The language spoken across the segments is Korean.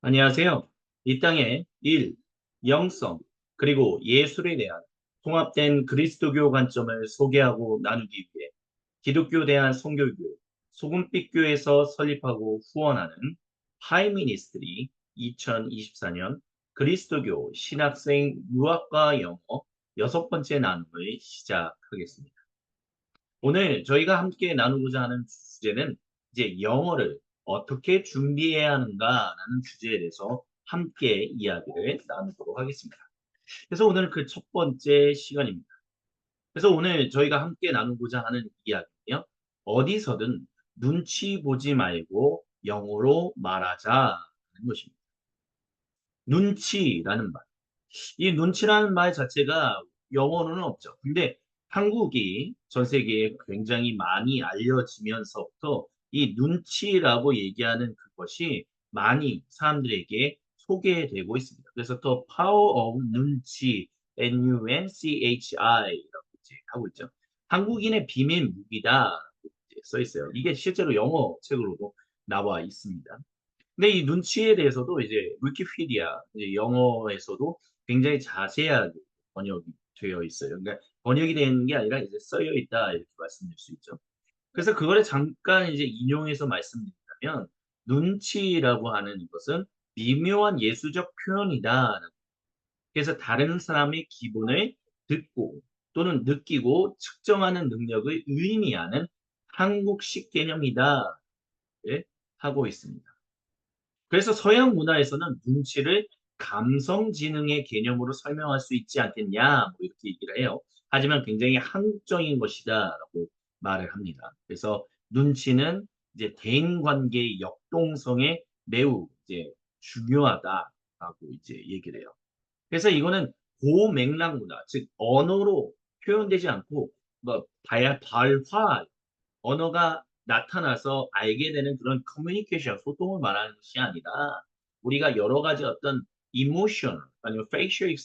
안녕하세요. 이 땅의 일, 영성, 그리고 예술에 대한 통합된 그리스도교 관점을 소개하고 나누기 위해 기독교 대한 선교교, 소금빛교에서 설립하고 후원하는 하이미니스트리 2024년 그리스도교 신학생 유학과 영어 여섯 번째 나눔을 시작하겠습니다. 오늘 저희가 함께 나누고자 하는 주제는 이제 영어를 어떻게 준비해야 하는가라는 주제에 대해서 함께 이야기를 나누도록 하겠습니다. 그래서 오늘 그 첫 번째 시간입니다. 그래서 오늘 저희가 함께 나누고자 하는 이야기는요. 어디서든 눈치 보지 말고 영어로 말하자는 것입니다. 눈치라는 말. 이 눈치라는 말 자체가 영어로는 없죠. 근데 한국이 전 세계에 굉장히 많이 알려지면서부터 이 눈치라고 얘기하는 그것이 많이 사람들에게 소개되고 있습니다. 그래서 더 Power of 눈치, NUNCHI라고 이제 하고 있죠. 한국인의 비밀 무기다라고 이제 써 있어요. 이게 실제로 영어 책으로도 나와 있습니다. 근데 이 눈치에 대해서도 이제 위키피디아 이제 영어에서도 굉장히 자세하게 번역이 되어 있어요. 그러니까 번역이 되는 게 아니라 이제 쓰여 있다 이렇게 말씀드릴 수 있죠. 그래서 그거를 잠깐 이제 인용해서 말씀드리자면 눈치라고 하는 이것은 미묘한 예술적 표현이다. 그래서 다른 사람의 기분을 듣고 또는 느끼고 측정하는 능력을 의미하는 한국식 개념이다. 예, 하고 있습니다. 그래서 서양 문화에서는 눈치를 감성지능의 개념으로 설명할 수 있지 않겠냐, 뭐 이렇게 얘기를 해요. 하지만 굉장히 한국적인 것이다라고 말을 합니다. 그래서 눈치는 이제 대인관계의 역동성에 매우 이제 중요하다라고 이제 얘기를 해요. 그래서 이거는 고맥락 문화, 즉 언어로 표현되지 않고 뭐 발화, 언어가 나타나서 알게 되는 그런 커뮤니케이션, 소통을 말하는 것이 아니라 우리가 여러 가지 어떤 이모션 아니면 facial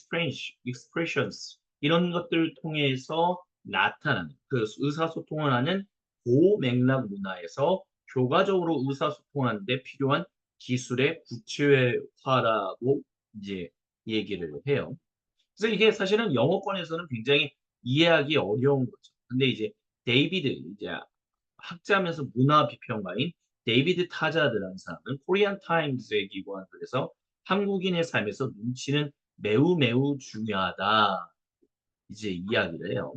expressions 이런 것들을 통해서 나타나는 그 의사소통을 하는 고맥락 문화에서 효과적으로 의사소통하는 데 필요한 기술의 구체화라고 이제 얘기를 해요. 그래서 이게 사실은 영어권에서는 굉장히 이해하기 어려운 거죠. 근데 이제 데이비드 이제 학자면서 문화 비평가인 데이비드 타자드라는 사람은 코리안 타임즈에 기고한 글에서 한국인의 삶에서 눈치는 매우 매우 중요하다 이제 이야기를 해요.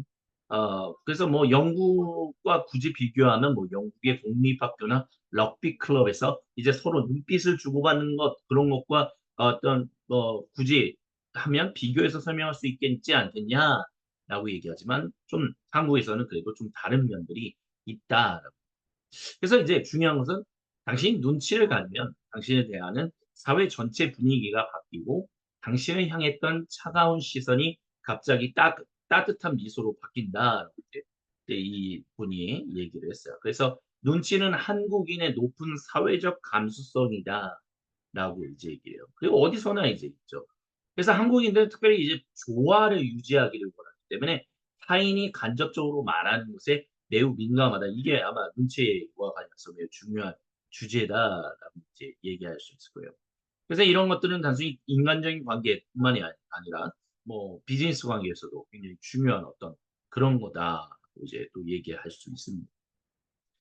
그래서 뭐 영국과 굳이 비교하면 뭐 영국의 공립학교나 럭비 클럽에서 이제 서로 눈빛을 주고받는 것 그런 것과 어떤 뭐 굳이 하면 비교해서 설명할 수 있겠지 않겠냐라고 얘기하지만 좀 한국에서는 그래도 좀 다른 면들이 있다. 그래서 이제 중요한 것은 당신이 눈치를 가지면 당신에 대하는 사회 전체 분위기가 바뀌고 당신을 향했던 차가운 시선이 갑자기 따뜻한 미소로 바뀐다. 이제 이 분이 얘기를 했어요. 그래서 눈치는 한국인의 높은 사회적 감수성이다. 라고 이제 얘기해요. 그리고 어디서나 이제 있죠. 그래서 한국인들은 특별히 이제 조화를 유지하기를 원하기 때문에 타인이 간접적으로 말하는 것에 매우 민감하다. 이게 아마 눈치와 관련해서 매우 중요한 주제다라고 이제 얘기할 수 있을 거예요. 그래서 이런 것들은 단순히 인간적인 관계뿐만이 아니라 뭐 비즈니스 관계에서도 굉장히 중요한 어떤 그런 거다라고 이제 또 얘기할 수 있습니다.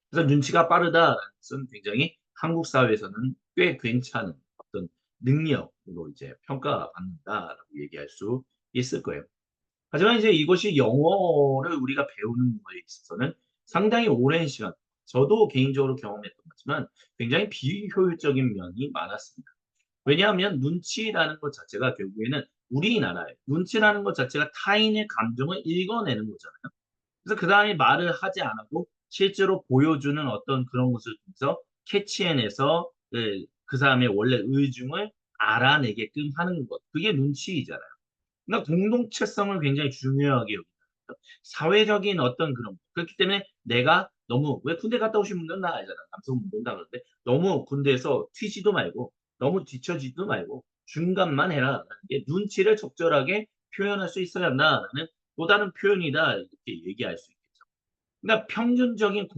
그래서 눈치가 빠르다라는 것은 굉장히 한국 사회에서는 꽤 괜찮은 어떤 능력으로 이제 평가받는다라고 얘기할 수 있을 거예요. 하지만 이제 이것이 영어를 우리가 배우는 거에 있어서는 상당히 오랜 시간, 저도 개인적으로 경험했던 거지만 굉장히 비효율적인 면이 많았습니다. 왜냐하면 눈치라는 것 자체가 결국에는 우리나라의 눈치라는 것 자체가 타인의 감정을 읽어내는 거잖아요. 그래서 그 다음에 말을 하지 않아도 실제로 보여주는 어떤 그런 것을 통해서 캐치해내서 그 사람의 원래 의중을 알아내게끔 하는 것. 그게 눈치이잖아요. 그러니까 공동체성을 굉장히 중요하게 여기죠. 사회적인 어떤 그런 것. 그렇기 때문에 내가 너무 왜 군대 갔다 오신 분들은 다 알잖아. 남성분들은 다 그런데 너무 군대에서 튀지도 말고 너무 뒤처지도 말고 중간만 해라. 이게 눈치를 적절하게 표현할 수 있어야 한다라는 또 다른 표현이다 이렇게 얘기할 수 있겠죠. 그러니까 평균적인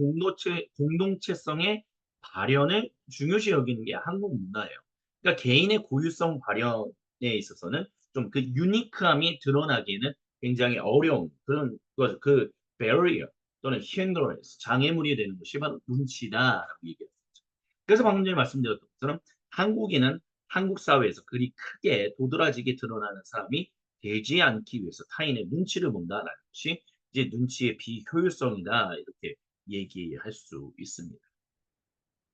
공동체성의 발현을 중요시 여기는 게 한국 문화예요. 그러니까 개인의 고유성 발현에 있어서는 좀 그 유니크함이 드러나기에는 굉장히 어려운 그런 그 barrier 또는 hindrance, 장애물이 되는 것이 바로 눈치다라고 얘기했어요. 그래서 방금 전에 말씀드렸던 것처럼 한국인은 한국 사회에서 그리 크게 도드라지게 드러나는 사람이 되지 않기 위해서 타인의 눈치를 본다라는 것이 이제 눈치의 비효율성이다 이렇게 얘기할 수 있습니다.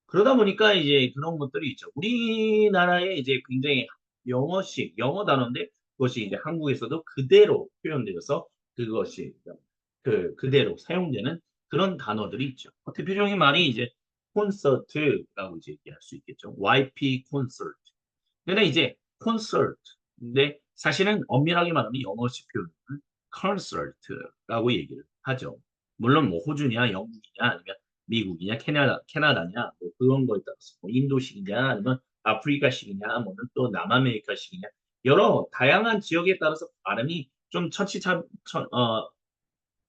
그러다 보니까 이제 그런 것들이 있죠. 우리나라에 이제 굉장히 영어식, 영어 단어인데 그것이 이제 한국에서도 그대로 표현되어서 그것이 그대로 사용되는 그런 단어들이 있죠. 대표적인 말이 이제 콘서트라고 이제 얘기할 수 있겠죠. YP 콘서트. 근데 이제 콘서트인데 사실은 엄밀하게 말하면 영어식 표현은 concert라고 얘기를 하죠. 물론 뭐 호주냐 영국이냐 아니면 미국이냐 캐나다냐 뭐 그런 거에 따라서 뭐 인도식이냐 아니면 아프리카식이냐 뭐는 또 남아메리카식이냐 여러 다양한 지역에 따라서 발음이 좀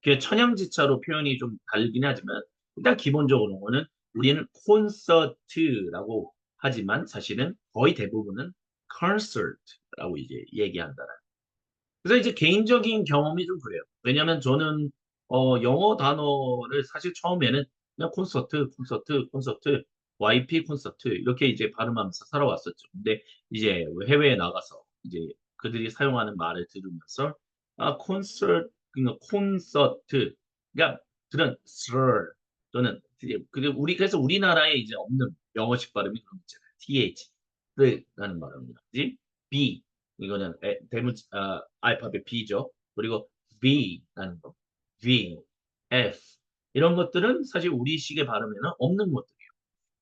그 천양지차로 표현이 좀 다르긴 하지만 일단 기본적으로는 우리는 콘서트라고 하지만 사실은 거의 대부분은 concert라고 이제 얘기한다. 그래서 이제 개인적인 경험이 좀 그래요. 왜냐하면 저는 영어 단어를 사실 처음에는 그냥 콘서트, YP 콘서트 이렇게 이제 발음하면서 살아왔었죠. 근데 이제 해외에 나가서 이제 그들이 사용하는 말을 들으면서 그러니까 콘서트, 그러니까 그런 sir 또는 그리고 그래서 우리나라에 이제 없는 영어식 발음이 그런 거 있잖아요. TH라는 발음입니다. 그지? B 이거는 알파벳 B죠. 그리고 V라는 거, V, F 이런 것들은 사실 우리식의 발음에는 없는 것들이에요.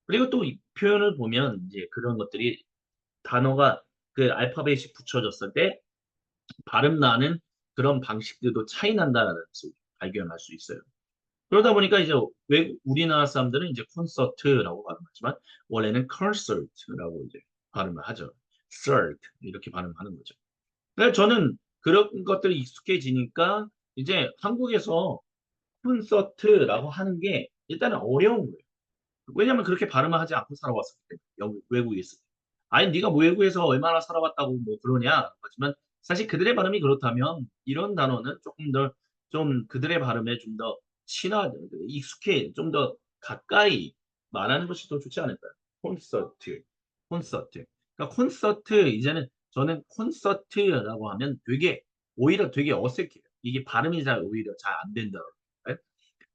그리고 또 이 표현을 보면 이제 그런 것들이 단어가 그 알파벳이 붙여졌을 때 발음 나는 그런 방식들도 차이 난다는 것을 발견할 수 있어요. 그러다 보니까 이제 우리나라 사람들은 이제 콘서트라고 발음하지만 원래는 concert라고 이제 발음을 하죠. cert 이렇게 발음하는 거죠. 그래서 저는 그런 것들이 익숙해지니까 이제 한국에서 콘서트라고 하는 게 일단은 어려운 거예요. 왜냐면 그렇게 발음을 하지 않고 살아왔었기 때문에 외국에 있을 때. 아니 네가 뭐 외국에서 얼마나 살아왔다고 뭐 그러냐 하지만 사실 그들의 발음이 그렇다면 이런 단어는 조금 더 좀 그들의 발음에 좀 더 익숙해 좀 더 가까이 말하는 것이 더 좋지 않을까요? 콘서트, 콘서트. 그러니까 콘서트 이제는 저는 콘서트라고 하면 되게 오히려 되게 어색해요. 이게 발음이 잘 오히려 잘 안 된다고.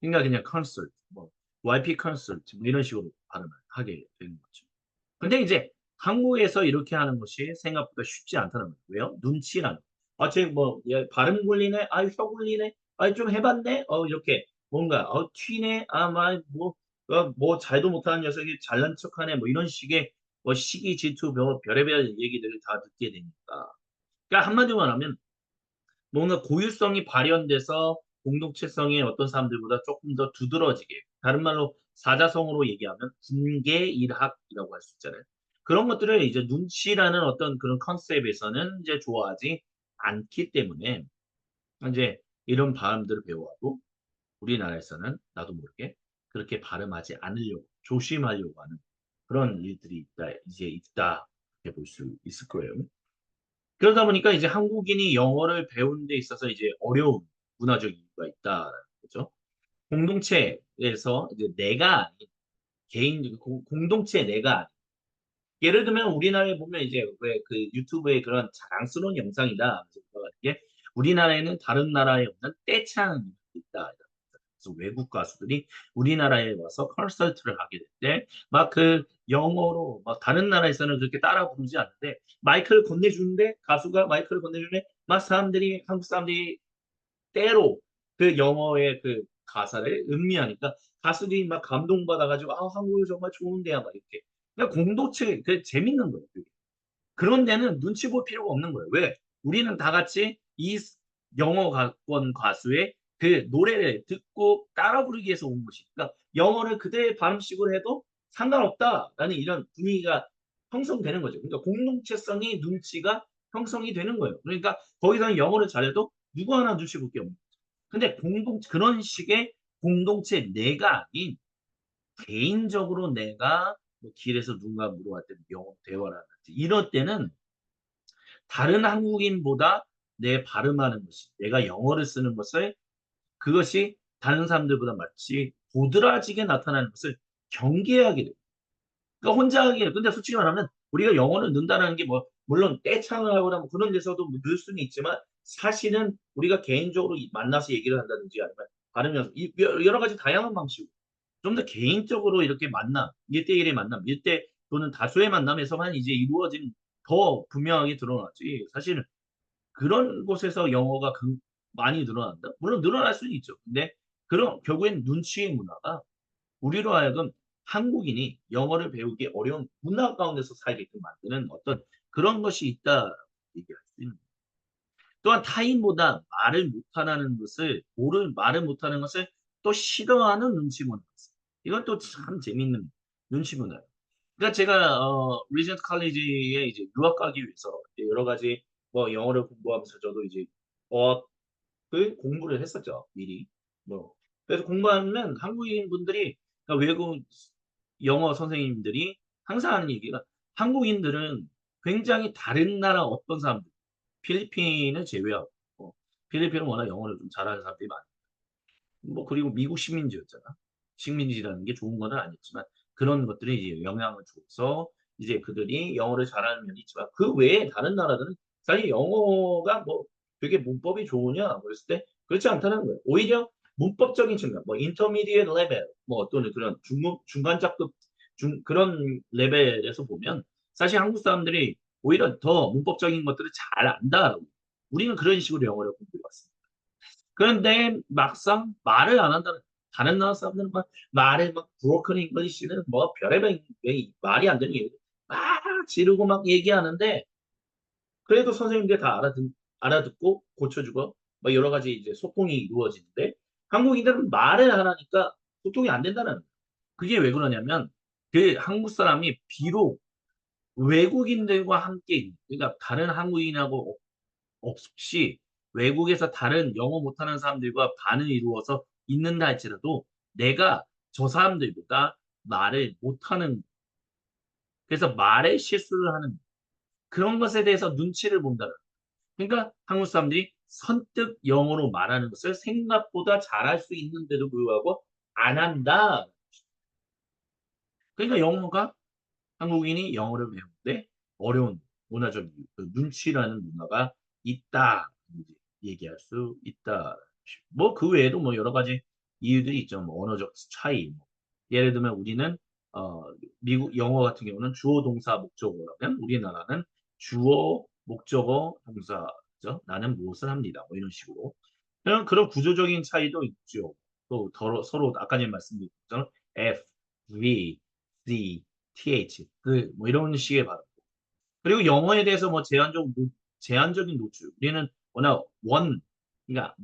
그러니까 그냥 콘서트, 뭐 YP 콘서트 뭐 이런 식으로 발음을 하게 되는 거죠. 근데 이제 한국에서 이렇게 하는 것이 생각보다 쉽지 않다는 거예요. 왜요? 눈치라는. 쟤 뭐, 얘 발음 굴리네? 혀 굴리네? 좀 해봤네? 이렇게 뭔가, 튀네? 뭐, 잘도 못하는 녀석이 잘난 척하네? 뭐 이런 식의 뭐 시기 질투, 별의별 얘기들을 다 듣게 되니까. 그러니까 한마디로 말하면 뭔가 고유성이 발현돼서 공동체성의 어떤 사람들보다 조금 더 두드러지게 다른 말로 사자성어로 얘기하면 군계일학이라고 할 수 있잖아요. 그런 것들을 이제 눈치라는 어떤 그런 컨셉에서는 이제 좋아하지 않기 때문에 이제 이런 발음들을 배워도 우리나라에서는 나도 모르게 그렇게 발음하지 않으려고 조심하려고 하는 그런 일들이 있다 이렇게 볼 수 있을 거예요. 그러다 보니까 이제 한국인이 영어를 배우는 데 있어서 이제 어려운 문화적 이유가 있다라는 거죠. 공동체에서 이제 내가 아닌 공동체 내가 아닌 예를 들면 우리나라에 보면 이제 왜 그 유튜브에 그런 자랑스러운 영상이다 하면서 올라가는 게 우리나라에는 다른 나라에 없는 떼창이 있다. 그래서 외국 가수들이 우리나라에 와서 콘서트를 하게 될 때 막 그 영어로 막 다른 나라에서는 그렇게 따라 부르지 않는데 마이크를 건네주는데 가수가 마이크를 건네주는데 막 한국 사람들이 때로 그 영어의 그 가사를 음미하니까 가수들이 막 감동받아가지고 한국어 정말 좋은데요 막 이렇게 그러니까 공동체 그 재밌는 거예요. 그게. 그런 데는 눈치 볼 필요가 없는 거예요. 왜? 우리는 다 같이 이 영어권 가수의 그 노래를 듣고 따라 부르기 위해서 온 것이니까 그러니까 영어를 그대의 발음식으로 해도 상관없다라는 이런 분위기가 형성되는 거죠. 그러니까 공동체성이 눈치가 형성이 되는 거예요. 그러니까 거기서는 영어를 잘해도 누구 하나 눈치 볼 게 없는 거죠. 근데 그런 식의 공동체 내가 아닌 개인적으로 내가 뭐 길에서 누군가 물어봤을 때 영어 대화를 하는지 이럴 때는 다른 한국인보다 내 발음하는 것이 내가 영어를 쓰는 것을 그것이 다른 사람들보다 마치 도드라지게 나타나는 것을 경계하게 돼요. 그러니까 혼자 하기에 근데 솔직히 말하면 우리가 영어를 는다는 게 뭐 물론 떼창을 하거나 뭐 그런 데서도 늘 수는 있지만 사실은 우리가 개인적으로 만나서 얘기를 한다든지 아니면 발음 연습 여러 가지 다양한 방식으로 좀 더 개인적으로 이렇게 만남, 1대1의 만남, 1대 또는 다수의 만남에서만 이제 이루어진 더 분명하게 드러나지. 사실은 그런 곳에서 영어가 많이 늘어난다? 물론 늘어날 수는 있죠. 근데 그런 결국엔 눈치의 문화가 우리로 하여금 한국인이 영어를 배우기 어려운 문화 가운데서 살게끔 만드는 어떤 그런 것이 있다 얘기할 수 있는. 또한 타인보다 말을 못하는 것을 말을 못하는 것을 또 싫어하는 눈치 문화. 이건 또 참 재밌는 눈치 문화예요. 그러니까 제가 리전트 칼리지에 이제 유학 가기 위해서 이제 여러 가지 뭐 영어를 공부하면서 저도 이제 어학을 공부를 했었죠 미리. 뭐 그래서 공부하면 한국인 분들이 그러니까 외국 영어 선생님들이 항상 하는 얘기가 한국인들은 굉장히 다른 나라 어떤 사람들 필리핀을 제외하고 필리핀은 워낙 영어를 좀 잘하는 사람들이 많아요. 뭐 그리고 미국 식민지였잖아. 식민지라는 게 좋은 건 아니지만 그런 것들이 이제 영향을 줘서 이제 그들이 영어를 잘하는 면이 있지만 그 외에 다른 나라들은 사실 영어가 뭐 되게 문법이 좋으냐 그랬을 때 그렇지 않다는 거예요. 오히려 문법적인 측면, 뭐 인터미디에이트 레벨, 뭐 또는 그런 중간작급 그런 레벨에서 보면 사실 한국 사람들이 오히려 더 문법적인 것들을 잘 안다. 우리는 그런 식으로 영어를 공부해 왔습니다. 그런데 막상 말을 안 한다는 다른 나라 사람들은 막 말에 막 브로큰 잉글리시는 뭐 별의별 말이 안 되는 얘기 막 지르고 막 얘기하는데 그래도 선생님들 다 알아듣고 고쳐주고 뭐 여러 가지 이제 소통이 이루어지는데 한국인들은 말을 안 하니까 소통이 안 된다는 거예요. 그게 왜 그러냐면 그 한국 사람이 비록 외국인들과 함께 그러니까 다른 한국인하고 없이 외국에서 다른 영어 못하는 사람들과 반을 이루어서 있는다 할지라도 내가 저 사람들보다 말을 못하는 그래서 말에 실수를 하는 그런 것에 대해서 눈치를 본다는 그러니까 한국 사람들이 선뜻 영어로 말하는 것을 생각보다 잘할 수 있는데도 불구하고 안 한다. 그러니까 영어가 한국인이 영어를 배우는데 어려운 문화적 그 눈치라는 문화가 있다. 이제 얘기할 수 있다. 뭐 그 외에도 뭐 여러 가지 이유들이 있죠. 뭐 언어적 차이. 뭐. 예를 들면 우리는 미국 영어 같은 경우는 주어 동사 목적어라면 우리나라는 주어 목적어 동사죠. 나는 무엇을 합니다. 뭐 이런 식으로. 그런 구조적인 차이도 있죠. 또 서로 아까 전에 말씀드린 것처럼 F, V, C, TH 뭐 이런 식의 발음. 그리고 영어에 대해서 뭐 제한적인 노출. 우리는 워낙 그러니까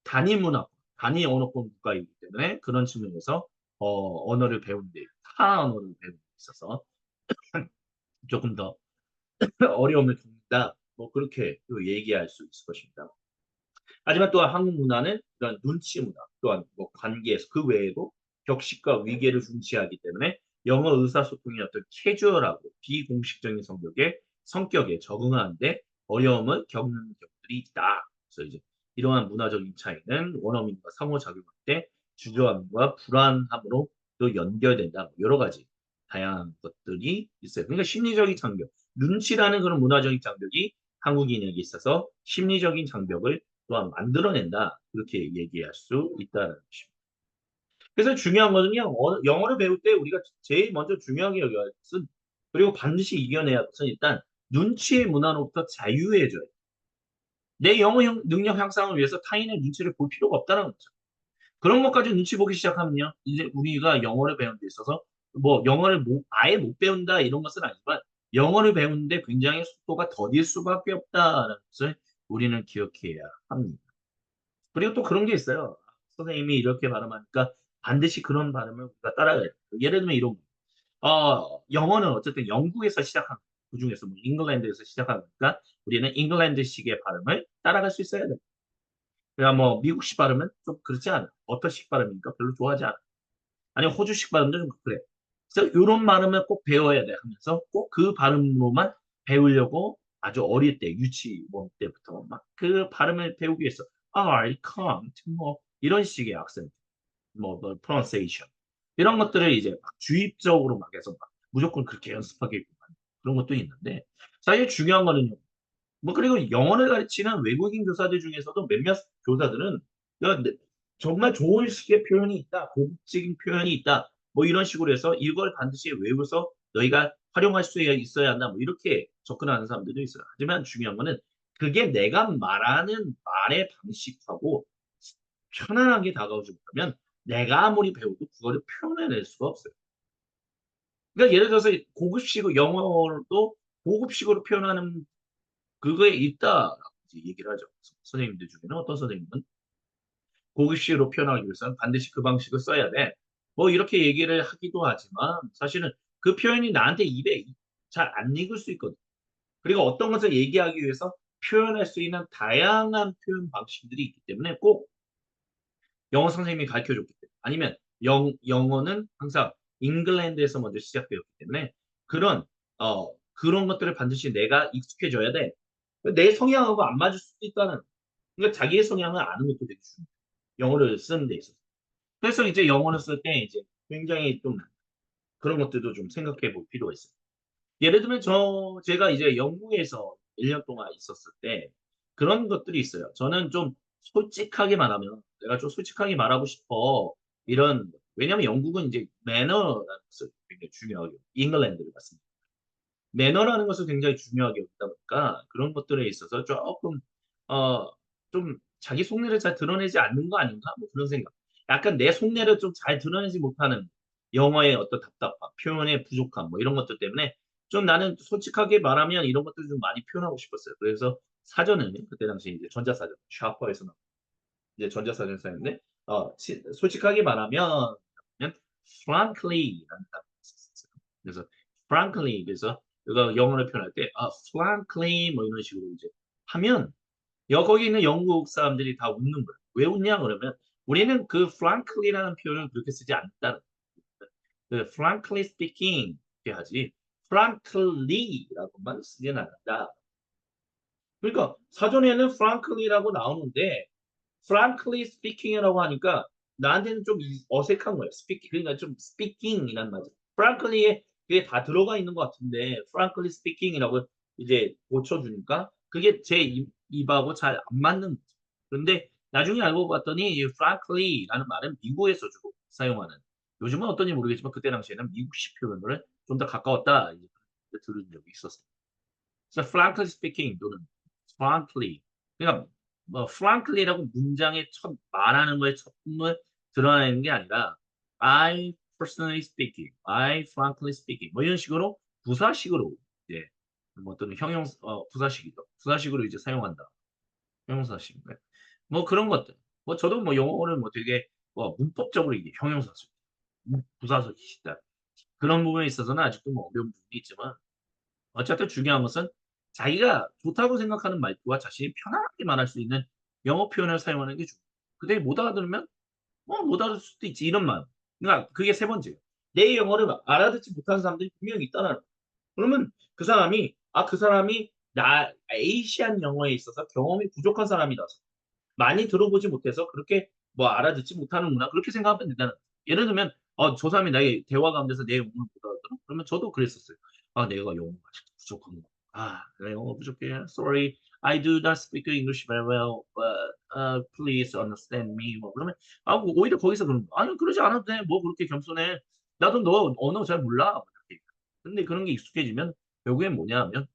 단위 문화, 단위 언어권 국가이기 때문에 그런 측면에서 언어를 배우는데 타 언어를 배우는 데 있어서 조금 더 어려움을 줍니다. 뭐 그렇게 또 얘기할 수 있을 것입니다. 하지만 또한 한국 문화는 이런 눈치 문화, 또한 뭐 관계에서 그 외에도 격식과 위계를 중시하기 때문에 영어 의사소통이 어떤 캐주얼하고 비공식적인 성격에 적응하는데 어려움을 겪는 경우들이 있다. 그래서 이제 이러한 문화적인 차이는 원어민과 상호작용할 때 주저함과 불안함으로 또 연결된다. 뭐 여러 가지 다양한 것들이 있어요. 그러니까 심리적인 장벽, 눈치라는 그런 문화적인 장벽이 한국인에게 있어서 심리적인 장벽을 또한 만들어낸다. 그렇게 얘기할 수 있다는 것입니다. 그래서 중요한 거는요. 영어를 배울 때 우리가 제일 먼저 중요하게 여겨야 할 것은 그리고 반드시 이겨내야 할 것은 일단 눈치의 문화로부터 자유해져야 돼. 내 영어 능력 향상을 위해서 타인의 눈치를 볼 필요가 없다는 거죠. 그런 것까지 눈치 보기 시작하면요. 이제 우리가 영어를 배우는 데 있어서 뭐 영어를 아예 못 배운다 이런 것은 아니지만 영어를 배우는데 굉장히 속도가 더딜 수밖에 없다는 것을 우리는 기억해야 합니다. 그리고 또 그런 게 있어요. 선생님이 이렇게 발음하니까 반드시 그런 발음을 우리가 따라가야 돼요. 예를 들면 이런 거. 영어는 어쨌든 영국에서 시작한 그중에서 뭐 잉글랜드에서 시작하니까 우리는 잉글랜드식의 발음을 따라갈 수 있어야 돼요. 그러니까 뭐 미국식 발음은 좀 그렇지 않아. 버터식 발음이니까 별로 좋아하지 않아. 아니 호주식 발음도 좀 그래. 그래서 이런 발음을 꼭 배워야 돼 하면서 꼭 그 발음으로만 배우려고 아주 어릴 때 유치원 때부터 막 그 발음을 배우기 위해서 I can't 뭐 이런 식의 악센트 뭐 pronunciation 이런 것들을 이제 막 주입적으로 막 해서 막 무조건 그렇게 연습하게끔 하는 그런 것도 있는데 사실 중요한 거는요. 뭐 그리고 영어를 가르치는 외국인 교사들 중에서도 몇몇 교사들은 야, 정말 좋은 식의 표현이 있다, 고급적인 표현이 있다, 뭐 이런 식으로 해서 이걸 반드시 외워서 너희가 활용할 수 있어야 한다, 뭐 이렇게 접근하는 사람들도 있어요. 하지만 중요한 거는 그게 내가 말하는 말의 방식하고 편안하게 다가오지 못하면 내가 아무리 배워도 그거를 표현해낼 수가 없어요. 그러니까 예를 들어서 고급식으로 영어도 고급식으로 표현하는 그거에 있다라고 이제 얘기를 하죠. 선생님들 중에는 어떤 선생님은 고급식으로 표현하기 위해서는 반드시 그 방식을 써야 돼. 뭐 이렇게 얘기를 하기도 하지만 사실은 그 표현이 나한테 입에 잘 안 익을 수 있거든. 그리고 어떤 것을 얘기하기 위해서 표현할 수 있는 다양한 표현 방식들이 있기 때문에 꼭 영어 선생님이 가르쳐 줬기 때문에 아니면 영어는 항상 잉글랜드에서 먼저 시작되었기 때문에 그런 그런 것들을 반드시 내가 익숙해져야 돼. 내 성향하고 안 맞을 수도 있다는 그러니까 자기의 성향을 아는 것도 되게 중요해요. 영어를 쓰는 데 있어서. 그래서 이제 영어를 쓸 때 이제 굉장히 좀 그런 것들도 좀 생각해 볼 필요가 있어요. 예를 들면 제가 이제 영국에서 1년 동안 있었을 때 그런 것들이 있어요. 저는 좀 솔직하게 말하면 내가 좀 솔직하게 말하고 싶어. 이런 왜냐면 영국은 이제 매너라는 것을 굉장히 중요하게 잉글랜드를 봤습니다. 매너라는 것을 굉장히 중요하게 여기다 보니까 그런 것들에 있어서 조금 좀 자기 속내를 잘 드러내지 않는 거 아닌가? 뭐 그런 생각. 약간 내 속내를 좀 잘 드러내지 못하는 영어의 어떤 답답함, 표현의 부족함, 뭐 이런 것들 때문에 좀 나는 솔직하게 말하면 이런 것들을 좀 많이 표현하고 싶었어요. 그래서 사전을 그때 당시 이제 전자사전, 샤퍼에서 나온 이제 전자사전 사였는데 솔직하게 말하면 frankly라는 단어가 있었어요. 그래서 frankly 그래서 이거 영어를 표현할 때 frankly 뭐 이런 식으로 이제 하면 거기 있는 영국 사람들이 다 웃는 거예요. 왜 웃냐 그러면 우리는 그 frankly라는 표현을 그렇게 쓰지 않다는 그 frankly speaking 이렇게 하지 frankly라고만 쓰진 않는다. 그러니까 사전에는 frankly라고 나오는데 frankly speaking이라고 하니까 나한테는 좀 어색한 거예요. speaking 그러니까 좀 speaking이란 말이 frankly에 그게 다 들어가 있는 것 같은데 frankly speaking이라고 이제 고쳐주니까 그게 제 입하고 잘 안 맞는 거죠. 그런데 나중에 알고 봤더니 이 frankly라는 말은 미국에서 주로 사용하는 요즘은 어떤지 모르겠지만 그때 당시에는 미국식 표현을 좀 더 가까웠다 이제 들은 적이 있었어요. 그래서 frankly speaking 또는 frankly 그러니까 뭐 frankly라고 문장의 첫 말하는 거의 첫문을 드러내는 게 아니라 I personally speaking, I frankly speaking 뭐 이런 식으로 부사식으로 이제 뭐 또는 부사식이죠. 부사식으로 이제 사용한다. 형용사식. 네. 뭐 그런 것들. 뭐 저도 뭐 영어를 뭐 되게 뭐 문법적으로 이게 형용사식, 부사식이다. 그런 부분에 있어서는 아직도 뭐 어려운 부분이 있지만 어쨌든 중요한 것은 자기가 좋다고 생각하는 말투와 자신이 편안하게 말할 수 있는 영어 표현을 사용하는 게 중요해요. 근데 못 알아들으면 못 알아들 수도 있지 이런 마음. 그러니까 그게 세 번째예요. 내 영어를 알아듣지 못하는 사람들이 분명히 있다는 거예요. 그러면 그 사람이 나 아시안 영어에 있어서 경험이 부족한 사람이라서 많이 들어보지 못해서 그렇게 뭐 알아듣지 못하는구나 그렇게 생각하면 된다는 거예요. 예를 들면 저 사람이 나의 대화 가운데서 내 영어를 못 알아들어? 그러면 저도 그랬었어요. 내가 영어가 아직도 부족한 거. 내가 영어 부족해. Sorry, I do not speak English very well, but please understand me. 뭐 그러면 오히려 거기서 그런 거. 아니 그러지 않아도 돼. 뭐 그렇게 겸손해. 나도 너 언어 잘 몰라. 뭐 이렇게. 근데 그런 게 익숙해지면 결국엔 뭐냐 하면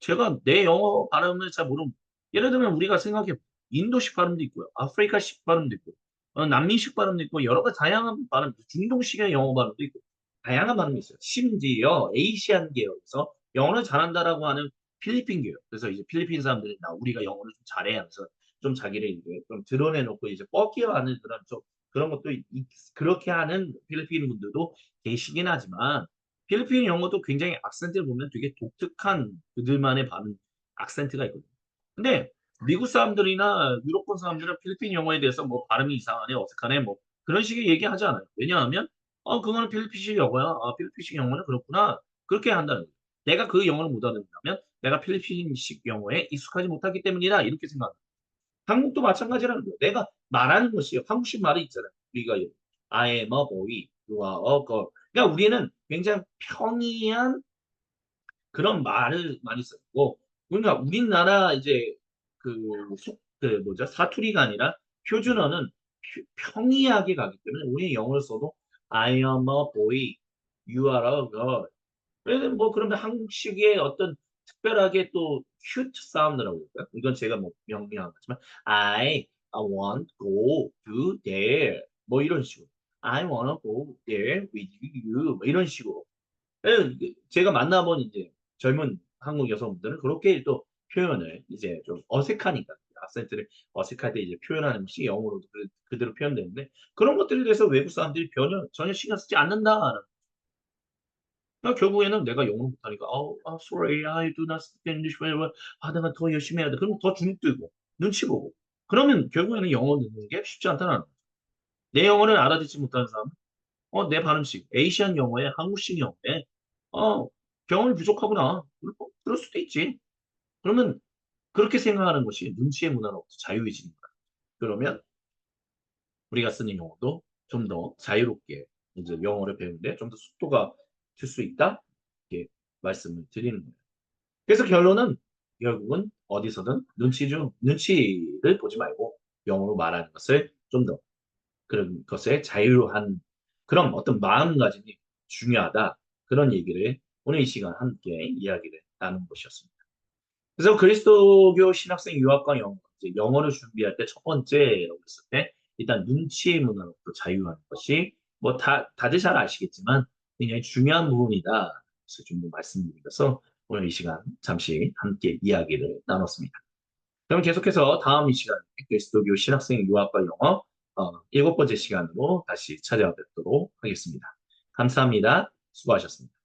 제가 내 영어 발음을 잘 모르면 예를 들면 우리가 생각해 인도식 발음도 있고요. 아프리카식 발음도 있고 남미식 발음도 있고 여러 가지 다양한 발음, 중동식의 영어 발음도 있고 다양한 발음이 있어요. 심지어 아시안 계열에서 영어를 잘한다라고 하는 필리핀 계열. 그래서 이제 필리핀 사람들이 우리가 영어를 좀 잘해 하면서 좀 자기를 이제 좀 드러내놓고 이제 뻐기어하는 그런 좀 그런 것도 그렇게 하는 필리핀 분들도 계시긴 하지만 필리핀 영어도 굉장히 악센트를 보면 되게 독특한 그들만의 반응 악센트가 있거든요. 근데 미국 사람들이나 유럽권 사람들은 필리핀 영어에 대해서 뭐 발음이 이상하네, 어색하네, 뭐 그런 식의 얘기하지 않아요. 왜냐하면 그거는 필리핀식 영어야. 필리핀식 영어는 그렇구나. 그렇게 한다는 거예요. 내가 그 영어를 못 알아듣는다면 내가 필리핀식 영어에 익숙하지 못하기 때문이다. 이렇게 생각합니다. 한국도 마찬가지라는 거예요. 내가 말하는 것이 한국식 말이 있잖아요. 우리가 I am a boy, you are a girl. 그러니까 우리는 굉장히 평이한 그런 말을 많이 쓰고, 그러니까 우리나라 이제 그, 그 뭐죠? 사투리가 아니라 표준어는 평이하게 가기 때문에 우리 영어를 써도 I am a boy, you are a girl. 그래서 뭐 그러면 한국식의 어떤 특별하게 또 큐트 사운드라고 할까요? 이건 제가 뭐 명명한 거지만 I want go to there 뭐 이런 식으로 I wanna go there with you 뭐 이런 식으로 제가 만나본 이제 젊은 한국 여성분들은 그렇게 또 표현을 이제 좀 어색하니까 아센트를 어색할 때 이제 표현하는 것이 영어로 그대로 표현되는데 그런 것들에 대해서 외국 사람들이 전혀 신경 쓰지 않는다는 결국에는 내가 영어를 못하니까 sorry, I do not speak English very well. 내가 더 열심히 해야 돼. 그럼 더 주눅 들고 눈치 보고 그러면 결국에는 영어 듣는 게 쉽지 않다는 거죠. 내 영어를 알아듣지 못하는 사람 내 발음식, 에이시안 영어에 한국식 영어에 어, 경험이 부족하구나. 그럴 수도 있지. 그러면 그렇게 생각하는 것이 눈치의 문화로부터 자유해지는 거야. 그러면 우리가 쓰는 영어도 좀 더 자유롭게 이제 영어를 배우는데 좀 더 속도가 될 수 있다. 이렇게 말씀을 드리는 거예요. 그래서 결론은 결국은 어디서든 눈치를 보지 말고 영어로 말하는 것을 좀 더 그런 것에 자유한 그런 어떤 마음가짐이 중요하다. 그런 얘기를 오늘 이 시간 함께 이야기를 나눈 것이었습니다. 그래서 그리스도교 신학생 유학과 영어, 이제 영어를 준비할 때 첫 번째라고 했을 때 일단 눈치의 문화로부터 자유하는 것이 뭐 다들 잘 아시겠지만 굉장히 중요한 부분이다. 그래서 좀 말씀드리면서 오늘 이 시간 잠시 함께 이야기를 나눴습니다. 그럼 계속해서 다음 이 시간에 그리스도교 신학생 유학과 영어 일곱 번째 시간으로 다시 찾아뵙도록 하겠습니다. 감사합니다. 수고하셨습니다.